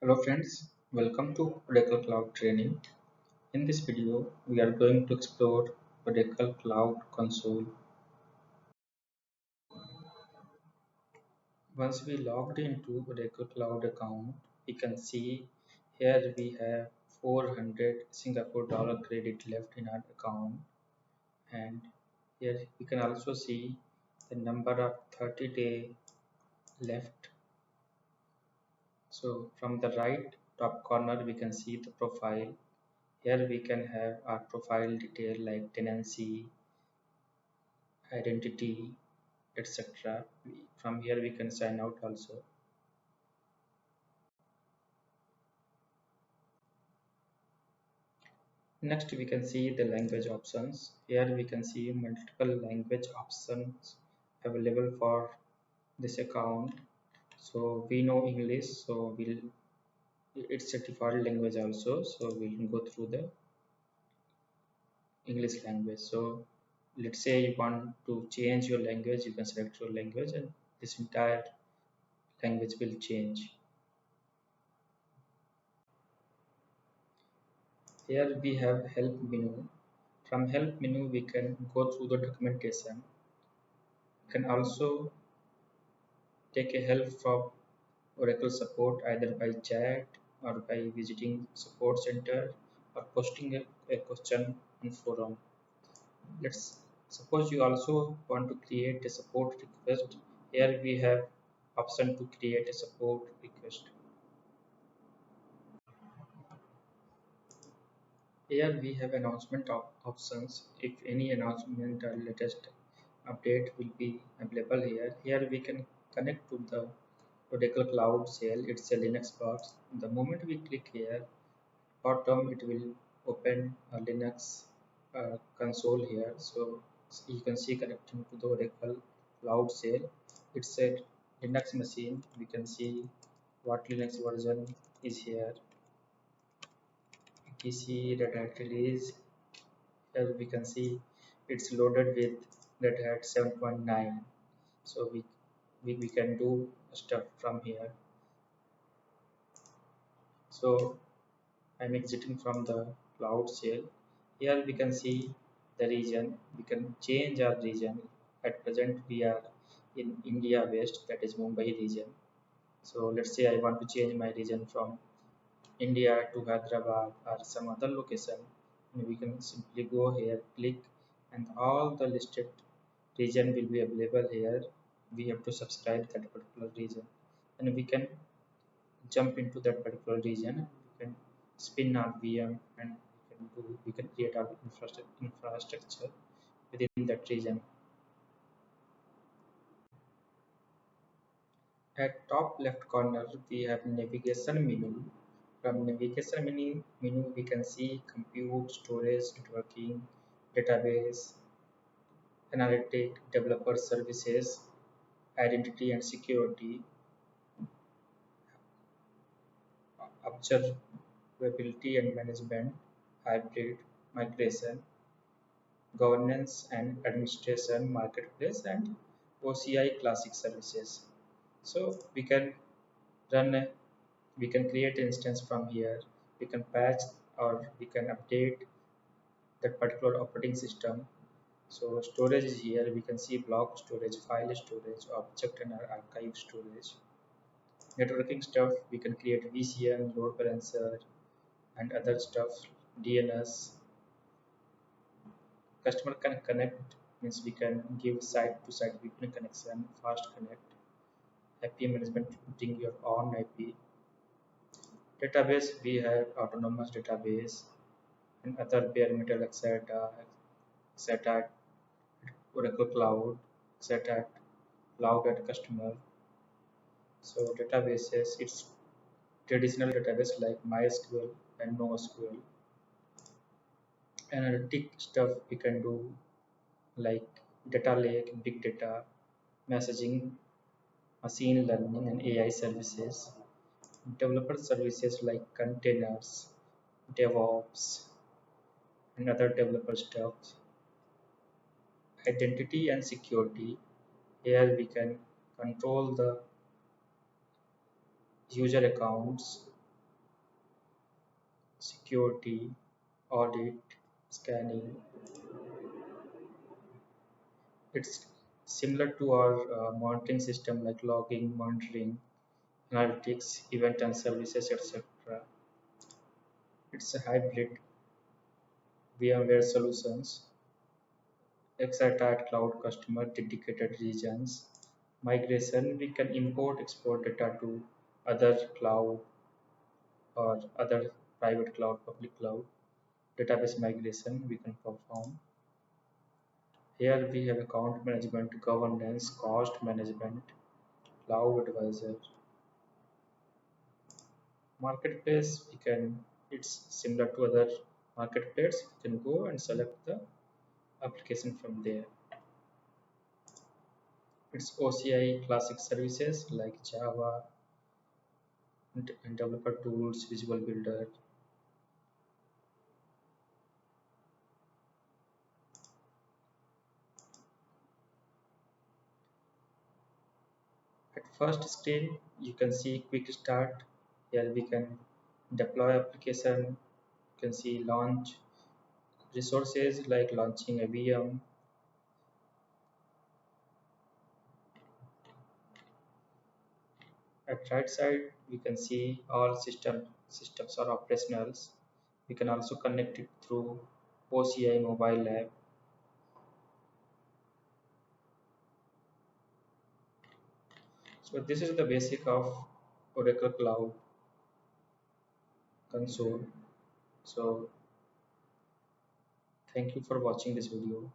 Hello friends, welcome to Oracle Cloud Training. In this video, we are going to explore Oracle Cloud Console. Once we logged into Oracle Cloud account, we can see here we have 400 Singapore dollar credit left in our account, and here we can also see the number of 30-day left. So from the right top corner, we can see the profile. Here we can have our profile detail like tenancy, identity, etc. From here we can sign out also. Next we can see the language options. Here we can see multiple language options available for this account. So we know English, so it's a default language also. So we'll go through the English language. So let's say you want to change your language, you can select your language and this entire language will change. Here we have help menu. From help menu we can go through the documentation. We can also take a help from Oracle support either by chat or by visiting support center or posting a question in forum. Let's suppose you also want to create a support request. Here we have option to create a support request. Here we have announcement options. If any announcement or latest update will be available here. Here we can connect to the Oracle Cloud Shell. It's a Linux box. The moment we click here, bottom it will open a Linux console here. So you can see connecting to the Oracle Cloud Shell. It's a Linux machine. We can see what Linux version is here. etc Red Hat release. Here we can see it's loaded with Red Hat 7.9. So we can do stuff from here. So I'm exiting from the cloud shell. Here we can see the region. We can change our region. At present we are in India West, that is Mumbai region. So let's say I want to change my region from India to Hyderabad or some other location. And we can simply go here, click, and all the listed region will be available here. We have to subscribe that particular region, and we can jump into that particular region. We can spin our VM and we can create our infrastructure within that region. At top left corner, we have navigation menu. From navigation menu we can see compute, storage, networking, database, analytic, developer services, identity and security, observability and management, hybrid, migration, governance and administration, marketplace, and OCI classic services. So run a, we can create an instance from here. We can patch or we can update that particular operating system. So storage is here. We can see block storage, file storage, object and archive storage. Networking stuff, we can create VCN, load balancer, and other stuff, DNS. Customer can connect means we can give site to site VPN connection, fast connect, IP management putting your own IP. Database, we have autonomous database and other bare metal, etc. Oracle Cloud, etc. Cloud at customer. So databases, it's traditional database like MySQL and NoSQL. Analytic stuff we can do like data lake, big data, messaging, machine learning and AI services. Developer services like containers, DevOps, and other developer stuff. Identity and security. Here we can control the user accounts, security, audit, scanning. It's similar to our monitoring system like logging, monitoring, analytics, event and services, etc. It's a hybrid VMware solutions, Exatat Cloud Customer dedicated regions. Migration, we can import, export data to other cloud or other private cloud, public cloud. Database migration we can perform. Here we have account management, governance, cost management, cloud advisor. Marketplace, we can, it's similar to other marketplace. We can go and select the application from there. It's OCI classic services like Java and developer tools, Visual Builder. At first screen, you can see quick start. Here we can deploy application. You can see launch resources like launching a VM. At right side, we can see all systems are operationals. We can also connect it through OCI mobile app. So this is the basic of Oracle Cloud Console. So thank you for watching this video.